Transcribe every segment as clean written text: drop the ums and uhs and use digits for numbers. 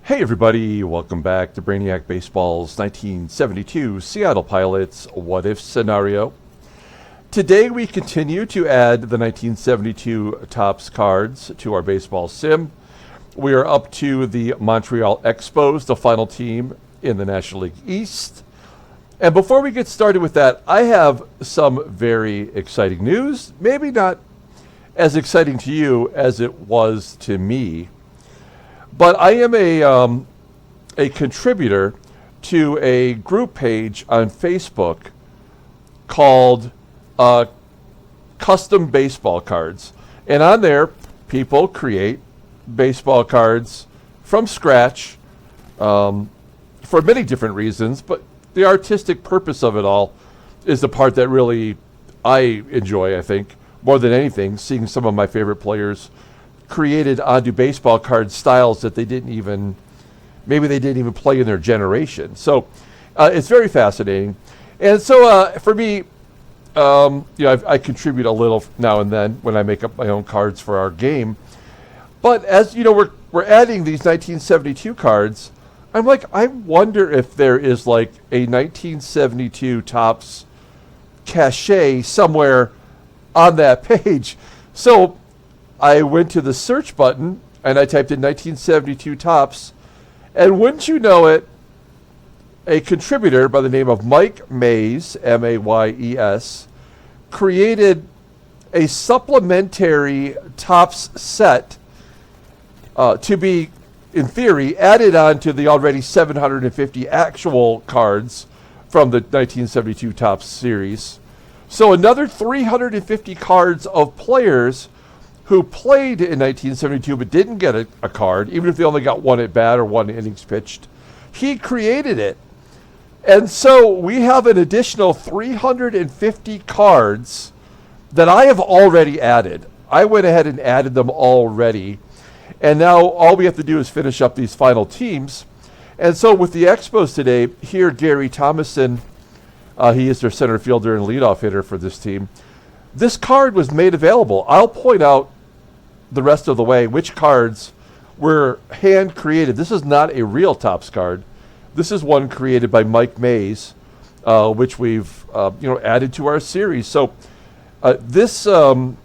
Hey everybody, welcome back to Brainiac Baseball's 1972 Seattle Pilots What If Scenario. Today we continue to add the 1972 Topps cards to our baseball sim. We are up to the Montreal Expos, the final team in the National League East. And before we get started with that, I have some very exciting news. Maybe not as exciting to you as it was to me. But I am a contributor to a group page on Facebook called Custom Baseball Cards. And on there, people create baseball cards from scratch for many different reasons. But the artistic purpose of it all is the part that really I enjoy, I think, more than anything, seeing some of my favorite players created onto baseball card styles that they didn't even play in their generation. So it's very fascinating. And so for me, I contribute a little now and then when I make up my own cards for our game. But as you know, we're adding these 1972 cards. I'm like, I wonder if there is like a 1972 Topps cachet somewhere on that page. So I went to the search button and I typed in 1972 Topps, and wouldn't you know it, a contributor by the name of Mike Mays, M-A-Y-E-S, created a supplementary Topps set to be, in theory, added on to the already 750 actual cards from the 1972 Topps series. So another 350 cards of players who played in 1972 but didn't get a card, even if they only got one at bat or one innings pitched. He created it. And so we have an additional 350 cards that I have already added. I went ahead and added them already. And now all we have to do is finish up these final teams. And so with the Expos today, here Gary Thomason, he is their center fielder and leadoff hitter for this team. This card was made available. I'll point out the rest of the way which cards were hand created. This is not a real Topps card. This is one created by Mike Mays, which we've added to our series. So these videos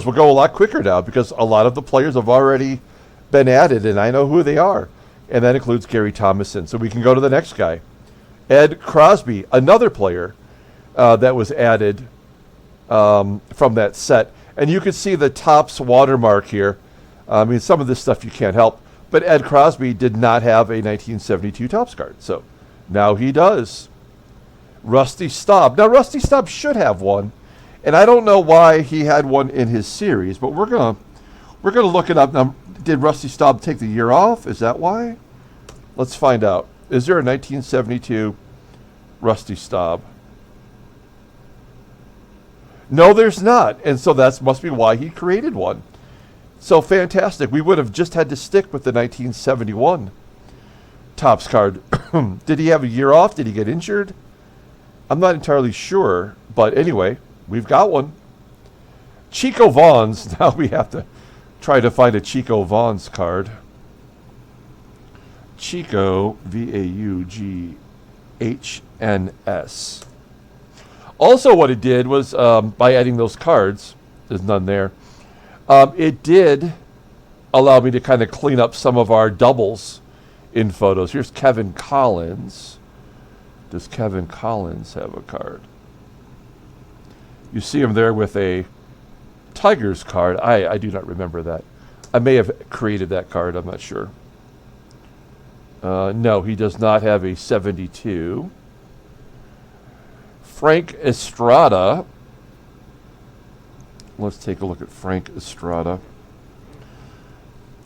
will go a lot quicker now because a lot of the players have already been added, and I know who they are, and that includes Gary Thomason. So we can go to the next guy, Ed Crosby, another player that was added from that set. And you can see the Topps watermark here. I mean, some of this stuff you can't help. But Ed Crosby did not have a 1972 Topps card. So now he does. Rusty Staub. Now, Rusty Staub should have one. And I don't know why he had one in his series, but we're gonna look it up. Now, did Rusty Staub take the year off? Is that why? Let's find out. Is there a 1972 Rusty Staub? No, there's not. And so that must be why he created one. So fantastic. We would have just had to stick with the 1971 Topps card. Did he have a year off? Did he get injured? I'm not entirely sure. But anyway, we've got one. Chico Vaughn's. Now we have to try to find a Chico Vaughn's card. Chico, V-A-U-G-H-N-S. Also, what it did was, by adding those cards, there's none there, it did allow me to kind of clean up some of our doubles in photos. Here's Kevin Collins. Does Kevin Collins have a card? You see him there with a Tigers card. I do not remember that. I may have created that card. I'm not sure. No, he does not have a 72. Frank Estrada. Let's take a look at Frank Estrada.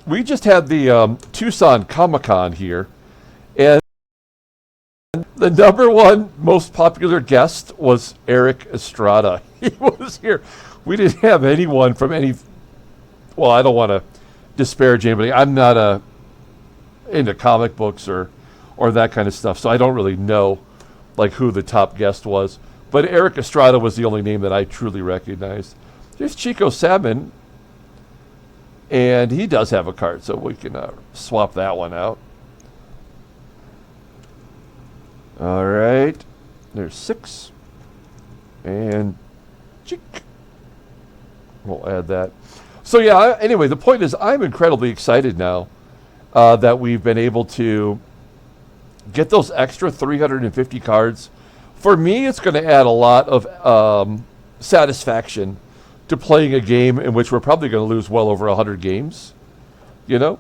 We just had the Tucson Comic-Con here, and the number one most popular guest was Eric Estrada. He was here. We didn't have anyone from any... Well, I don't want to disparage anybody. I'm not into comic books or that kind of stuff, so I don't really know like who the top guest was. But Eric Estrada was the only name that I truly recognized. Here's Chico Salmon. And he does have a card, so we can swap that one out. All right. There's 6. And chick. We'll add that. So yeah, anyway, the point is I'm incredibly excited now that we've been able to get those extra 350 cards. For me, it's going to add a lot of satisfaction to playing a game in which we're probably going to lose well over 100 games. You know,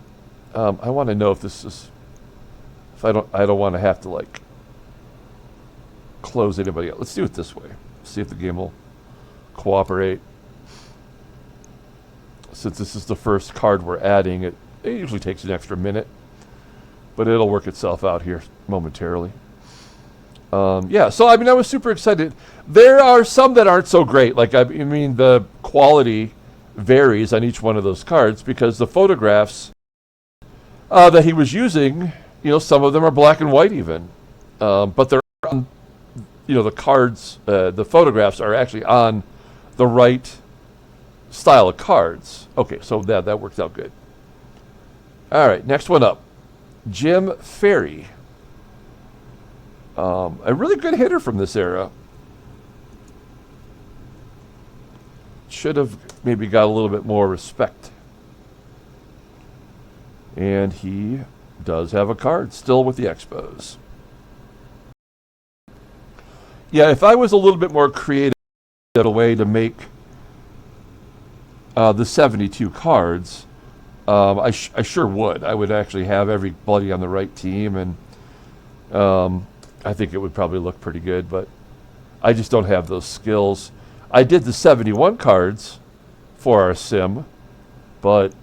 I want to know if this is. If I don't want to have to like close anybody out. Let's do it this way. See if the game will cooperate. Since this is the first card we're adding, it usually takes an extra minute, but it'll work itself out here momentarily. Yeah, so I mean, I was super excited. There are some that aren't so great. Like, I mean, the quality varies on each one of those cards because the photographs that he was using, you know, some of them are black and white even. But they're on, you know, the cards, the photographs are actually on the right style of cards. Okay, so that worked out good. All right, next one up. Jim Ferry. A really good hitter from this era. Should have maybe got a little bit more respect. And he does have a card still with the Expos. Yeah, if I was a little bit more creative at a way to make the 72 cards, I sure would. I would actually have everybody on the right team, and I think it would probably look pretty good, but I just don't have those skills. I did the 71 cards for our sim, but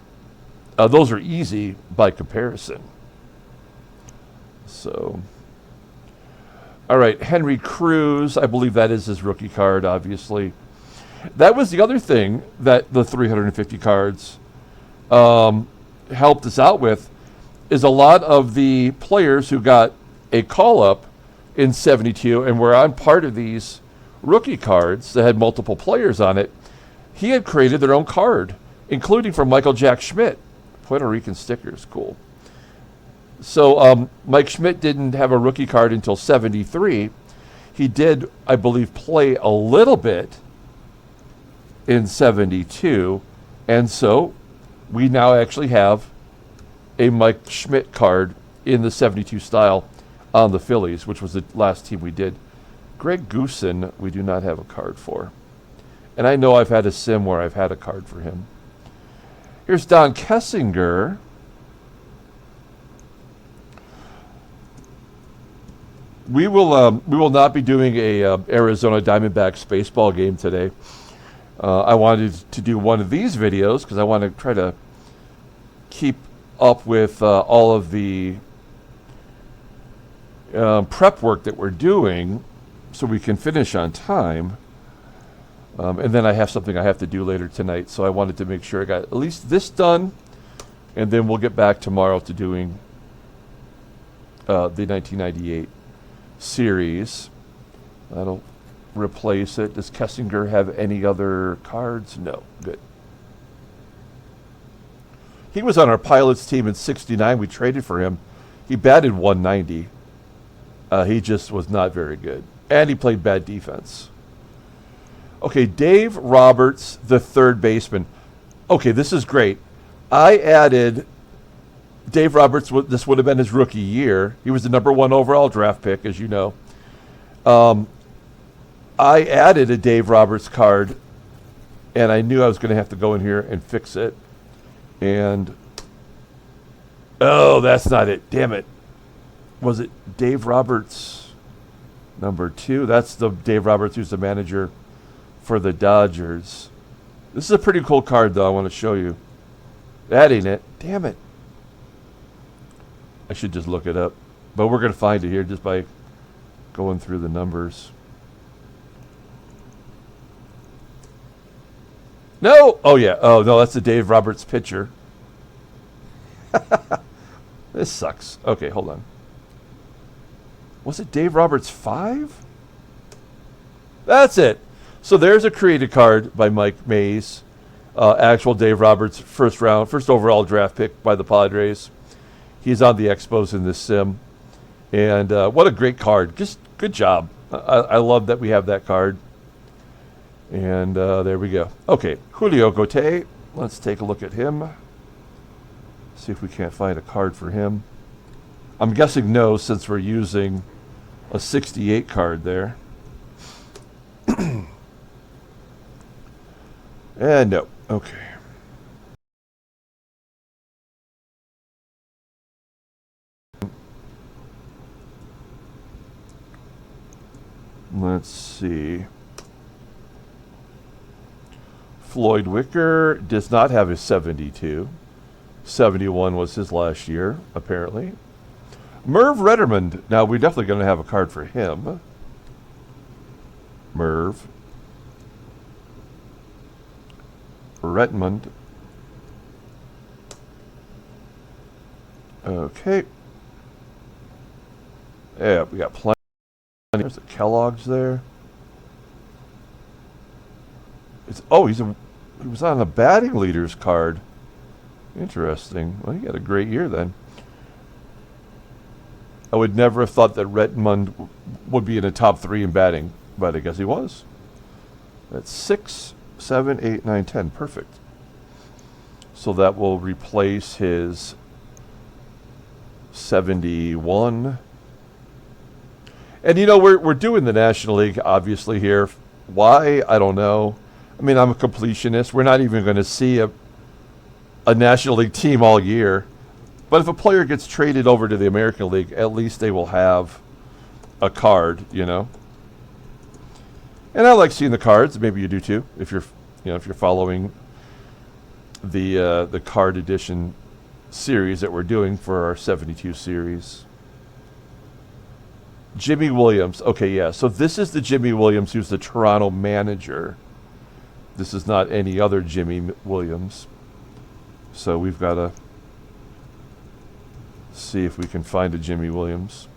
those are easy by comparison. So, all right, Henry Cruz, I believe that is his rookie card, obviously. That was the other thing that the 350 cards helped us out with, is a lot of the players who got a call-up in 72 and were on part of these rookie cards that had multiple players on it, he had created their own card, including for Michael Jack Schmidt. Puerto Rican stickers, cool. So Mike Schmidt didn't have a rookie card until 73. He did, I believe, play a little bit in 72, and so we now actually have a Mike Schmidt card in the 72 style on the Phillies, which was the last team we did. Greg Goosen, we do not have a card for. And I know I've had a sim where I've had a card for him. Here's Don Kessinger. We will not be doing a Arizona Diamondbacks baseball game today. I wanted to do one of these videos because I want to try to keep up with all of the prep work that we're doing so we can finish on time. And then I have something I have to do later tonight, so I wanted to make sure I got at least this done, and then we'll get back tomorrow to doing the 1998 series. That'll replace it. Does Kessinger have any other cards? No. Good. He was on our Pilots team in 69. We traded for him. He batted 190. He just was not very good. And he played bad defense. Okay, Dave Roberts, the third baseman. Okay, this is great. I added Dave Roberts. This would have been his rookie year. He was the #1 overall draft pick, as you know. I added a Dave Roberts card, and I knew I was going to have to go in here and fix it. And, oh, that's not it. Damn it. Was it Dave Roberts #2? That's the Dave Roberts who's the manager for the Dodgers. This is a pretty cool card, though. I want to show you. That ain't it. Damn it. I should just look it up. But we're going to find it here just by going through the numbers. No! Oh, yeah. Oh, no, that's the Dave Roberts pitcher. This sucks. Okay, hold on. Was it Dave Roberts 5? That's it. So there's a created card by Mike Mays. Actual Dave Roberts, first overall draft pick by the Padres. He's on the Expos in this sim. And what a great card. Just good job. I love that we have that card. And there we go. Okay, Julio Gote. Let's take a look at him. See if we can't find a card for him. I'm guessing no, since we're using a 68 card there. And no. Okay. Let's see. Floyd Wicker does not have his 72. 71 was his last year, apparently. Merv Rettermund. Now, we're definitely going to have a card for him. Merv Rettermund. Okay. Yeah, we got plenty. There's the Kellogg's there. He was on a batting leaders card. Interesting. Well, he had a great year then. I would never have thought that Rettermund would be in the top 3 in batting, but I guess he was. That's 6, 7, 8, 9, 10. Perfect. So that will replace his 71. And you know, we're doing the National League obviously here. Why? I don't know. I mean, I'm a completionist. We're not even going to see a National League team all year. But if a player gets traded over to the American League, at least they will have a card, you know. And I like seeing the cards. Maybe you do too, if you're following the card edition series that we're doing for our 72 series. Jimmy Williams. Okay, yeah. So this is the Jimmy Williams who's the Toronto manager. This is not any other Jimmy Williams. So we've got to see if we can find a Jimmy Williams.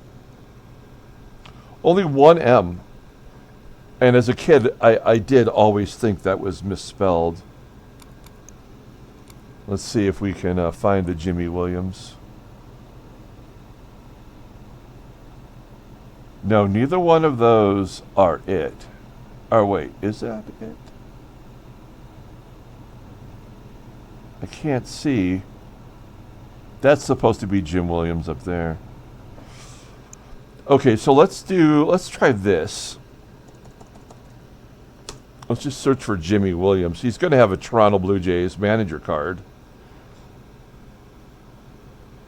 Only one M. And as a kid, I did always think that was misspelled. Let's see if we can find the Jimmy Williams. No, neither one of those are it. Or wait, is that it? I can't see. That's supposed to be Jim Williams up there. Okay, so let's try this. Let's just search for Jimmy Williams. He's going to have a Toronto Blue Jays manager card.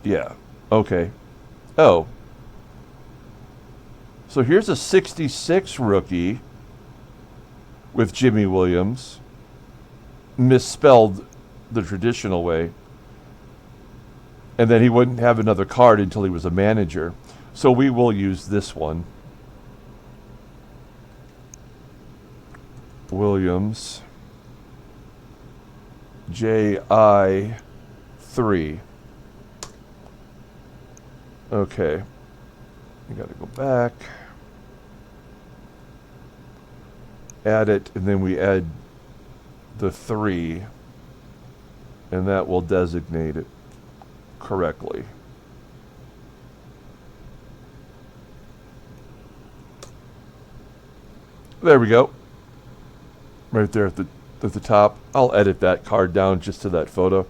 Yeah, okay. Oh. So here's a 66 rookie with Jimmy Williams. Misspelled the traditional way. And then he wouldn't have another card until he was a manager. So we will use this one. Williams. JI3. Okay. You got to go back. Add it, and then we add the 3. And that will designate it correctly. There we go. Right there at the top. I'll edit that card down just to that photo.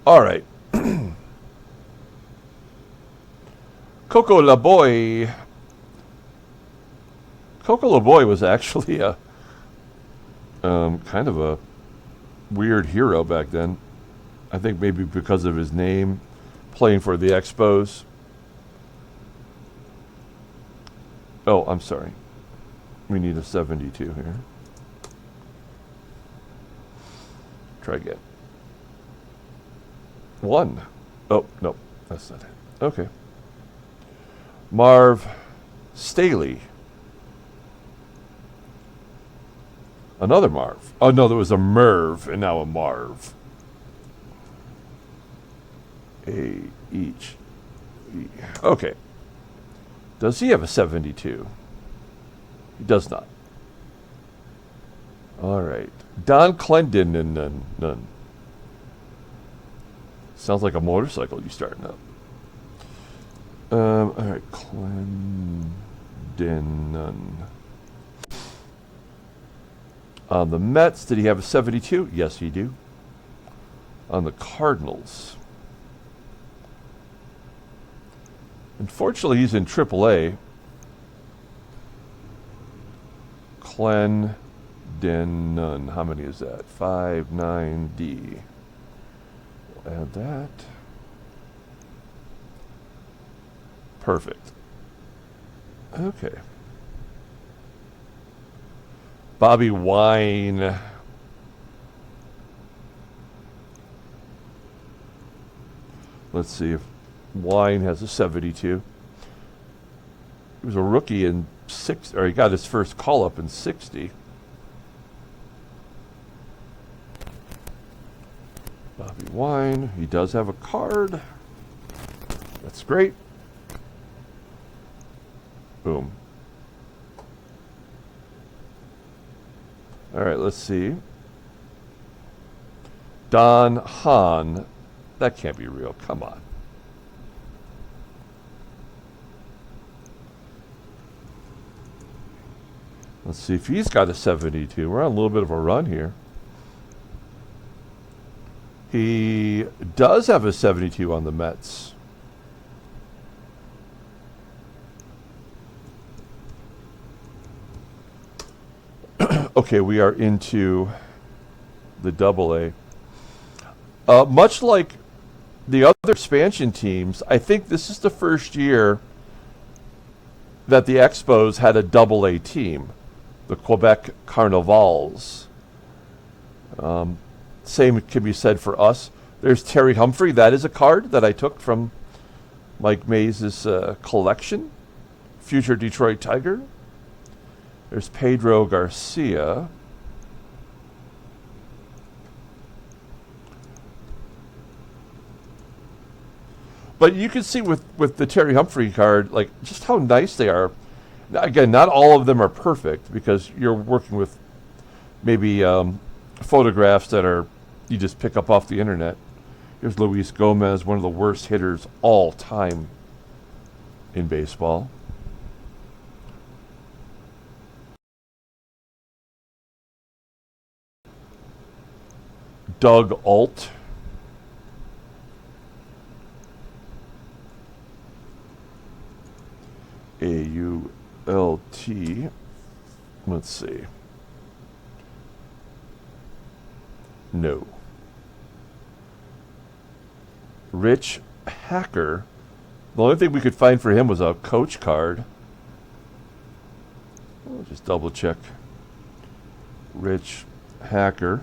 All right. Coco LaBoy. Coco LaBoy was actually a kind of a weird hero back then. I think maybe because of his name, playing for the Expos. Oh, I'm sorry. We need a 72 here. Try again. 1. Oh, no, that's not it. Okay. Marv Staley. Another Marv. Oh, no, there was a Merv and now a Marv. A each. Okay. Does he have a 72? He does not. All right. Don Clendenon. None. Sounds like a motorcycle you starting up. All right. Clendenon. On the Mets, did he have a 72? Yes, he do. On the Cardinals. Unfortunately, he's in AAA. Clendenon. How many is that? 59D. We'll add that. Perfect. Okay. Bobby Wine. Let's see if Wine has a 72. He was a rookie in he got his first call up in 60. Bobby Wine. He does have a card. That's great. Boom. All right, let's see. Don Hahn. That can't be real. Come on. Let's see if he's got a 72. We're on a little bit of a run here. He does have a 72 on the Mets. Okay, we are into the AA. Much like the other expansion teams, I think this is the first year that the Expos had a AA team, the Quebec Carnivals. Same can be said for us. There's Terry Humphrey. That is a card that I took from Mike Mays' collection. Future Detroit Tiger. There's Pedro Garcia. But you can see with the Terry Humphrey card, like, just how nice they are. Again, not all of them are perfect because you're working with maybe photographs that are you just pick up off the internet. Here's Luis Gomez, one of the worst hitters all time in baseball. Doug Alt. A-U-L-T. Let's see. No. Rich Hacker. The only thing we could find for him was a coach card. I'll just double check. Rich Hacker.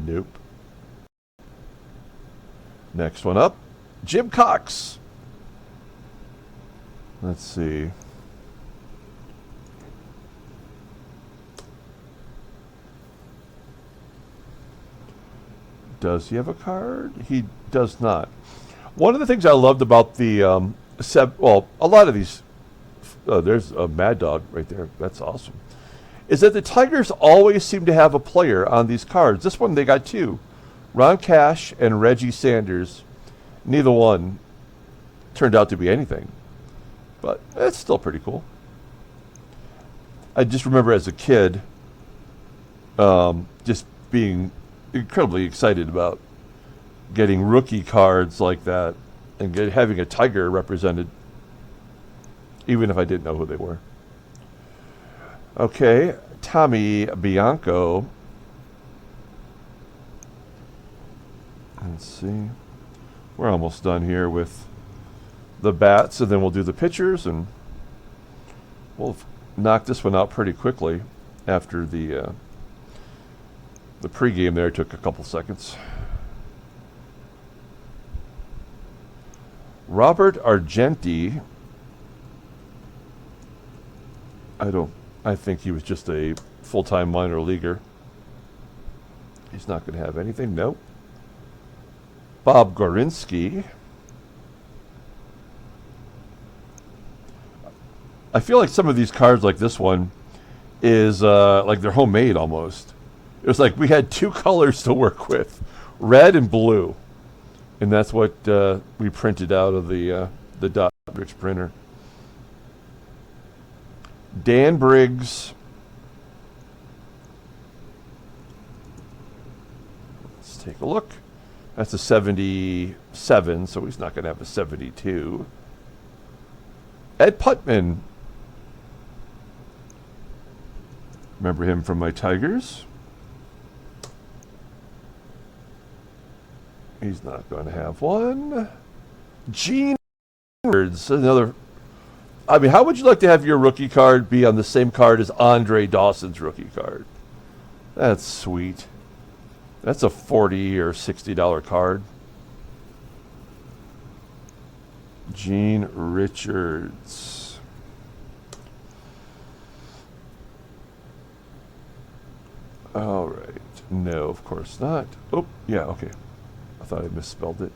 Nope. Next one up. Jim Cox. Let's see. Does he have a card? He does not. One of the things I loved about the a lot of these, there's a Mad Dog right there. That's awesome. Is that the Tigers always seem to have a player on these cards. This one they got two, Ron Cash and Reggie Sanders. Neither one turned out to be anything, but it's still pretty cool. I just remember as a kid, just being incredibly excited about getting rookie cards like that and having a Tiger represented, even if I didn't know who they were. Okay, Tommy Bianco. Let's see. We're almost done here with the bats, and then we'll do the pitchers, and we'll knock this one out pretty quickly after the pregame there took a couple seconds. Robert Argenti. I think he was just a full-time minor leaguer. He's not going to have anything. Nope. Bob Gorinsky. I feel like some of these cards, like this one, is like they're homemade almost. It was like we had two colors to work with, red and blue, and that's what we printed out of the dot rich printer. Dan Briggs. Let's take a look. That's a 77, so he's not going to have a 72. Ed Putman. Remember him from my Tigers. He's not going to have one. Gene Edwards, another. I mean, how would you like to have your rookie card be on the same card as Andre Dawson's rookie card? That's sweet. That's a $40 or $60 card. Gene Richards. All right. No, of course not. Oh, yeah, okay. I thought I misspelled it.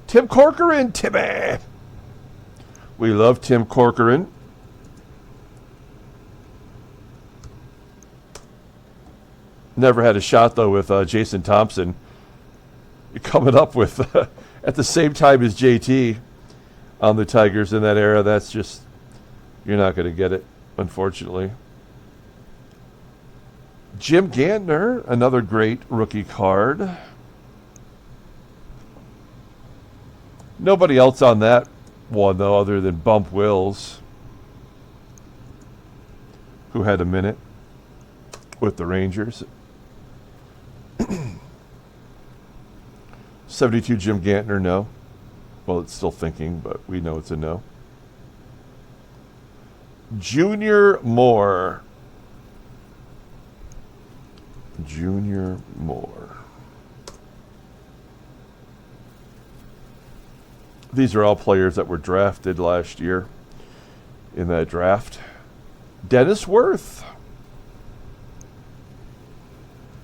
Tim Corcoran, Timmy. We love Tim Corcoran. Never had a shot, though, with Jason Thompson. You're coming up with, at the same time as JT on the Tigers in that era. That's just, you're not going to get it, unfortunately. Jim Gantner, another great rookie card. Nobody else on that one, though, other than Bump Wills, who had a minute with the Rangers. 72 Jim Gantner, no. Well, it's still thinking, but we know it's a no. Junior Moore. Junior Moore. These are all players that were drafted last year in that draft. Dennis Worth.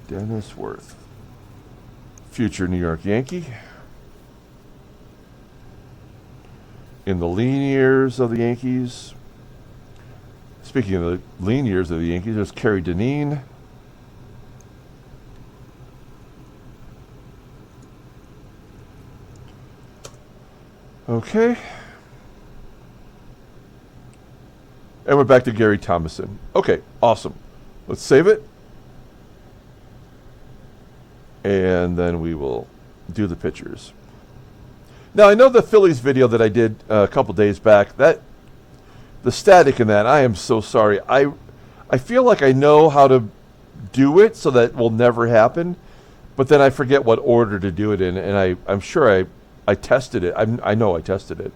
Dennis Worth. Future New York Yankee. In the lean years of the Yankees. Speaking of the lean years of the Yankees, there's Kerry Dineen. Okay. And we're back to Gary Thomason. Okay, awesome. Let's save it. And then we will do the pictures. Now, I know the Phillies video that I did a couple days back, that the static in that, I am so sorry. I feel like I know how to do it so that will never happen, but then I forget what order to do it in, and I'm sure I tested it. I know I tested it,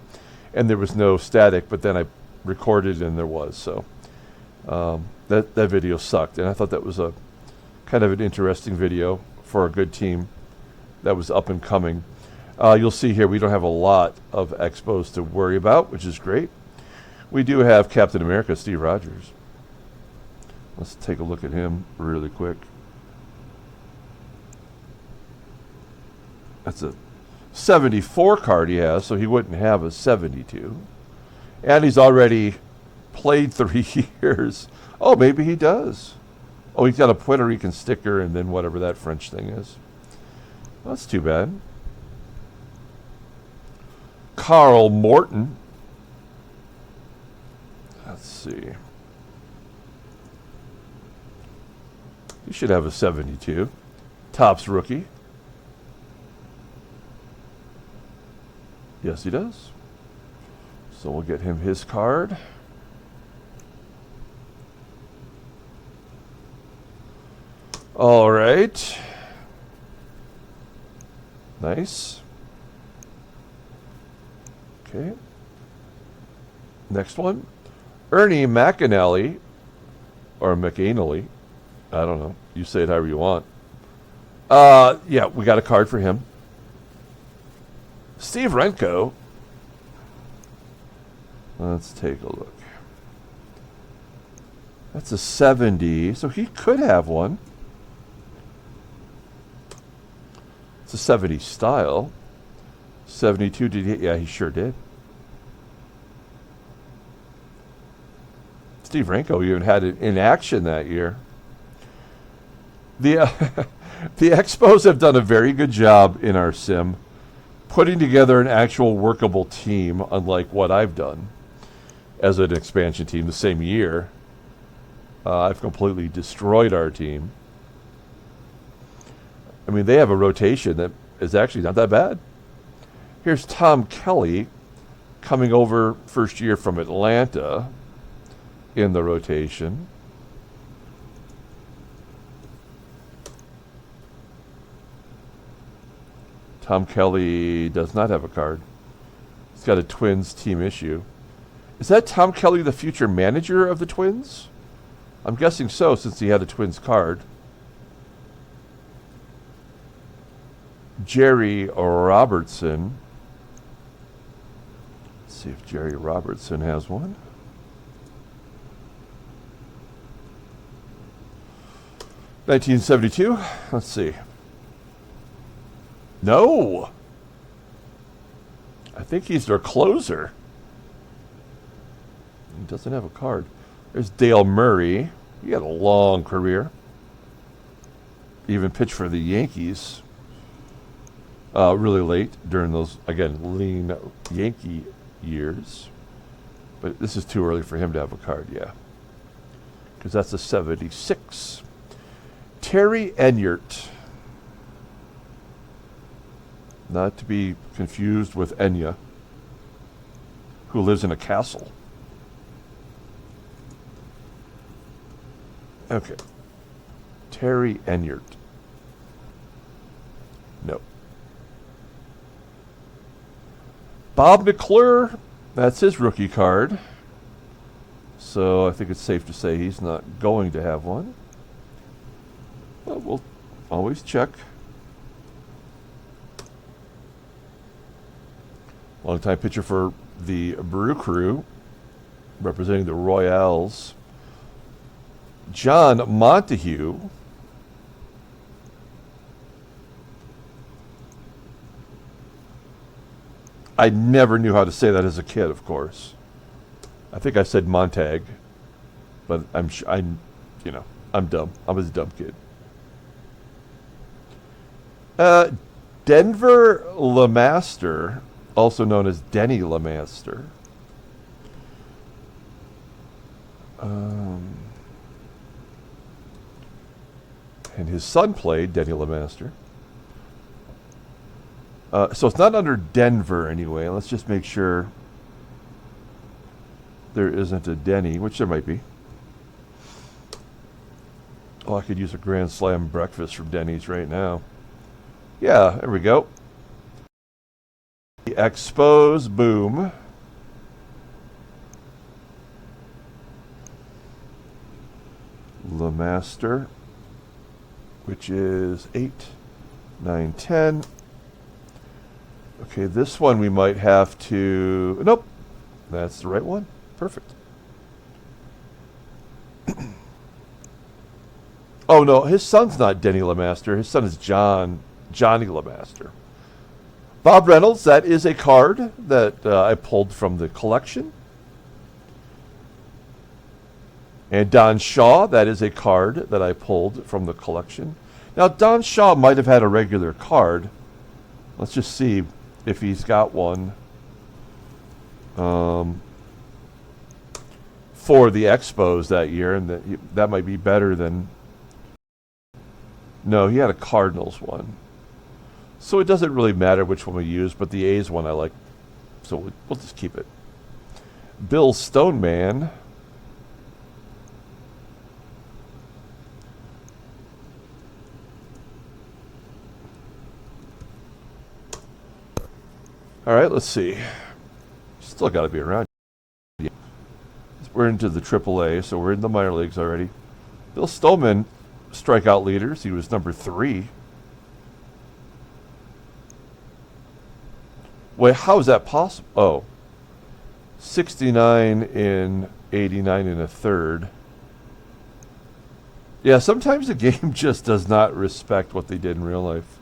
and there was no static, but then I recorded and there was. So that video sucked, and I thought that was a kind of an interesting video for a good team that was up and coming. You'll see here we don't have a lot of Expos to worry about, which is great. We do have Captain America, Steve Rogers. Let's take a look at him really quick. That's a 74 card he has, so he wouldn't have a 72. And he's already played 3 years. Oh, maybe he does. Oh, he's got a Puerto Rican sticker and then whatever that French thing is. Well, that's too bad. Carl Morton. Let's see. He should have a 72. Topps rookie. Yes, he does. So we'll get him his card. All right. Nice. Okay. Next one. Ernie McAnally, or McAnally. I don't know. You say it however you want. Yeah, we got a card for him. Steve Renko. Let's take a look. That's a 70, so he could have one. It's a 70 style. 72, did he? Yeah, he sure did. Steve Renko even had it in action that year. The the Expos have done a very good job in our sim putting together an actual workable team, unlike what I've done as an expansion team the same year. I've completely destroyed our team. I mean, they have a rotation that is actually not that bad. Here's Tom Kelly coming over first year from Atlanta in the rotation. Tom Kelly does not have a card. He's got a Twins team issue. Is that Tom Kelly the future manager of the Twins? I'm guessing so, since he had a Twins card. Jerry Robertson. Let's see if Jerry Robertson has one. (1972). Let's see. No. I think he's their closer. He doesn't have a card. There's Dale Murray. He had a long career. Even pitched for the Yankees. Really late during those, again, lean Yankee years. But this is too early for him to have a card, yeah. Because that's a 76. Terry Enyart. Not to be confused with Enya, who lives in a castle. Okay. Terry Enyart. No. Bob McClure, that's his rookie card. So I think it's safe to say he's not going to have one. But we'll always check. Longtime pitcher for the Brew Crew, representing the Royals. John Montague. I never knew how to say that as a kid, of course. I think I said Montag, but I'm dumb. I'm a dumb kid. Denver LeMaster, also known as Denny LeMaster. And his son played Denny LeMaster. So it's not under Denver anyway. Let's just make sure there isn't a Denny, which there might be. Oh, I could use a Grand Slam breakfast from Denny's right now. Yeah, there we go. The Expos, boom. LeMaster, which is 8, 9, 10. Okay, this one we might have to... Nope, that's the right one. Perfect. Oh, no, his son's not Denny LeMaster. His son is Johnny LeMaster. Bob Reynolds, that is a card that I pulled from the collection. And Don Shaw, that is a card that I pulled from the collection. Now, Don Shaw might have had a regular card. Let's just see if he's got one for the Expos that year, and that might be better than... No, he had a Cardinals one. So it doesn't really matter which one we use, but the A's one I like, so we'll just keep it. Bill Stoneman. All right, let's see. Still got to be around. We're into the AAA, so we're in the minor leagues already. Bill Stoneman, strikeout leaders. He was number 3. Wait, how is that possible? Oh, 69 in 89 and a third. Yeah, sometimes the game just does not respect what they did in real life.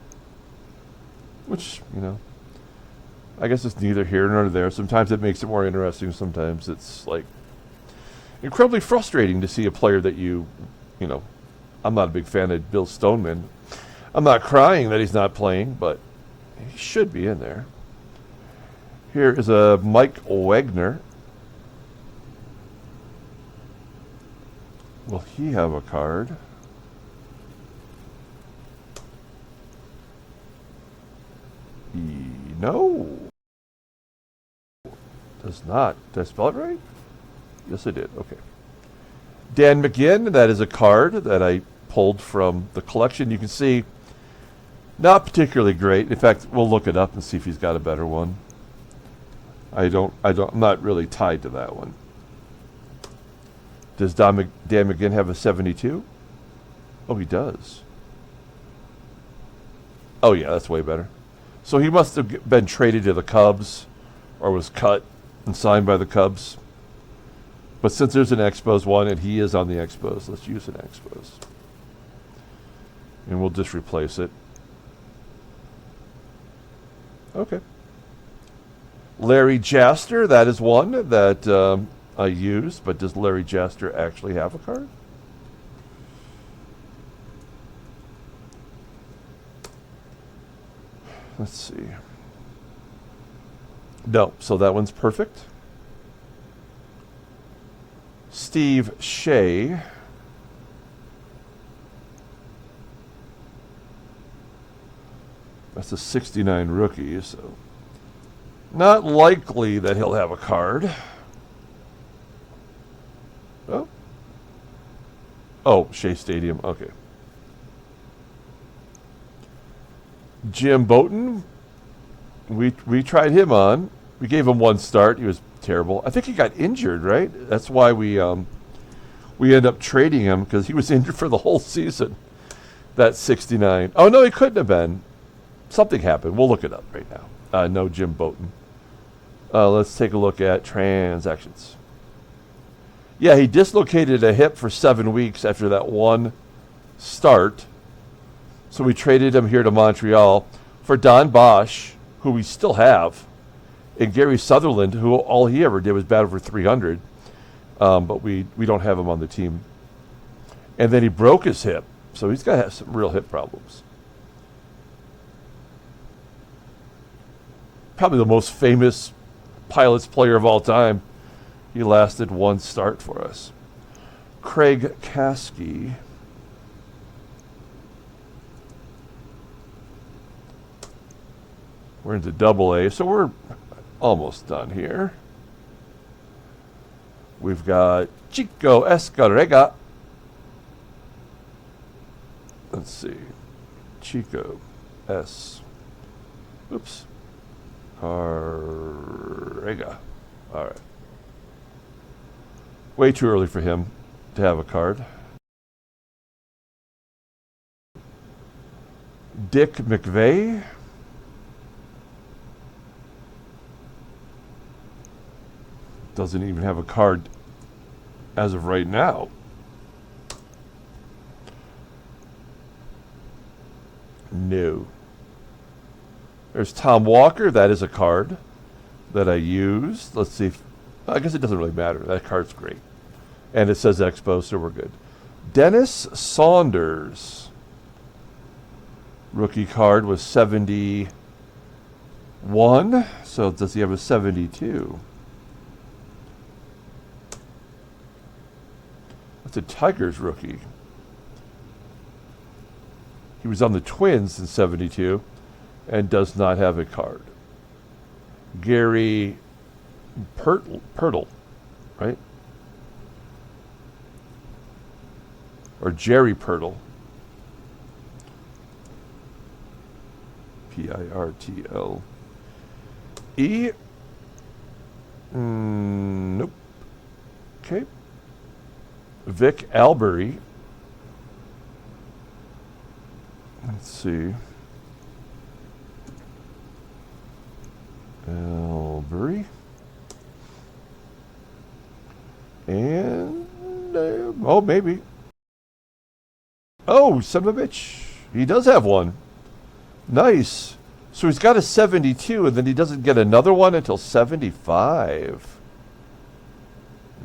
Which, I guess it's neither here nor there. Sometimes it makes it more interesting. Sometimes it's like, incredibly frustrating to see a player that you know, I'm not a big fan of Bill Stoneman. I'm not crying that he's not playing, but he should be in there. Here is a Mike Wagner. Will he have a card? No. Does not. Did I spell it right? Yes, I did. Okay. Dan McGinn, that is a card that I pulled from the collection. You can see, not particularly great. In fact, we'll look it up and see if he's got a better one. I'm not really tied to that one. Does Dan McGinn have a 72? Oh, he does. Oh, yeah, that's way better. So he must have been traded to the Cubs or was cut and signed by the Cubs. But since there's an Expos one and he is on the Expos, let's use an Expos. And we'll just replace it. Okay. Larry Jaster, that is one that I used, but does Larry Jaster actually have a card? Let's see. No, so that one's perfect. Steve Shea. That's a 69 rookie, so not likely that he'll have a card. Oh, Shea Stadium, okay. Jim Bouton, we tried him on. We gave him one start. He was terrible. I think he got injured, right? That's why we ended up trading him, because he was injured for the whole season. That 69. Oh, no, he couldn't have been. Something happened. We'll look it up right now. No Jim Bouton. Let's take a look at transactions. Yeah, he dislocated a hip for 7 weeks after that one start. So we traded him here to Montreal for Don Bosch, who we still have, and Gary Sutherland, who all he ever did was bat over 300. But we don't have him on the team. And then he broke his hip, so he's got to have some real hip problems. Probably the most famous Pilots player of all time. He lasted one start for us. Craig Caskey. We're into Double-A, so we're almost done here. We've got Chico Escarrega. Let's see. Chico S. Oops. Carrega. All right. Way too early for him to have a card. Dick McVeigh. Doesn't even have a card as of right now. No. There's Tom Walker. That is a card that I used. Let's see if, I guess it doesn't really matter. That card's great. And it says Expo, so we're good. Dennis Saunders. Rookie card was 71. So does he have a 72? That's a Tigers rookie. He was on the Twins in 72 and does not have a card. Gary Pirtle, right? Or Jerry Pirtle. Pirtle. Nope. Okay. Vic Albury. Let's see. Albury. And, oh, maybe. Oh, son of a bitch. He does have one. Nice. So he's got a 72, and then he doesn't get another one until 75.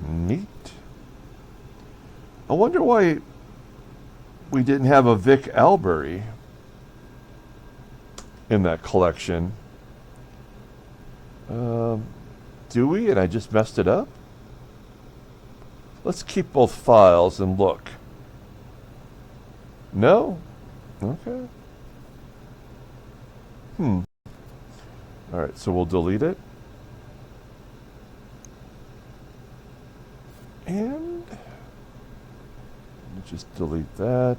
Neat. I wonder why we didn't have a Vic Albury in that collection. Do we? And I just messed it up? Let's keep both files and look. No? Okay. All right, so we'll delete it. And just delete that.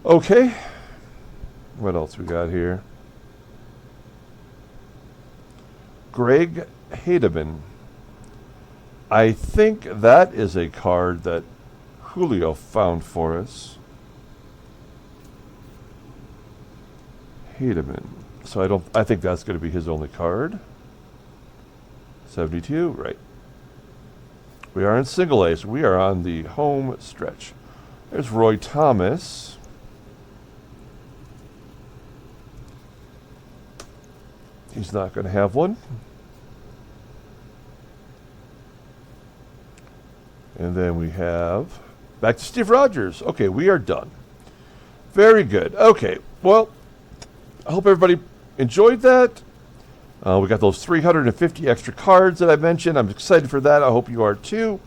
Okay. What else we got here? Greg Hademan. I think that is a card that Julio found for us. Hademan. So I think that's going to be his only card. 72, right. We are in single A's. We are on the home stretch. There's Roy Thomas. He's not going to have one. And then we have back to Steve Rogers. Okay, we are done. Very good. Okay, well, I hope everybody enjoyed that. We got those 350 extra cards that I mentioned. I'm excited for that. I hope you are too.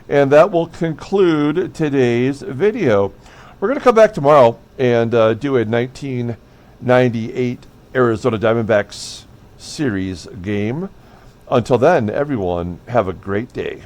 And that will conclude today's video. We're going to come back tomorrow and do a 1998 Arizona Diamondbacks series game. Until then, everyone, have a great day.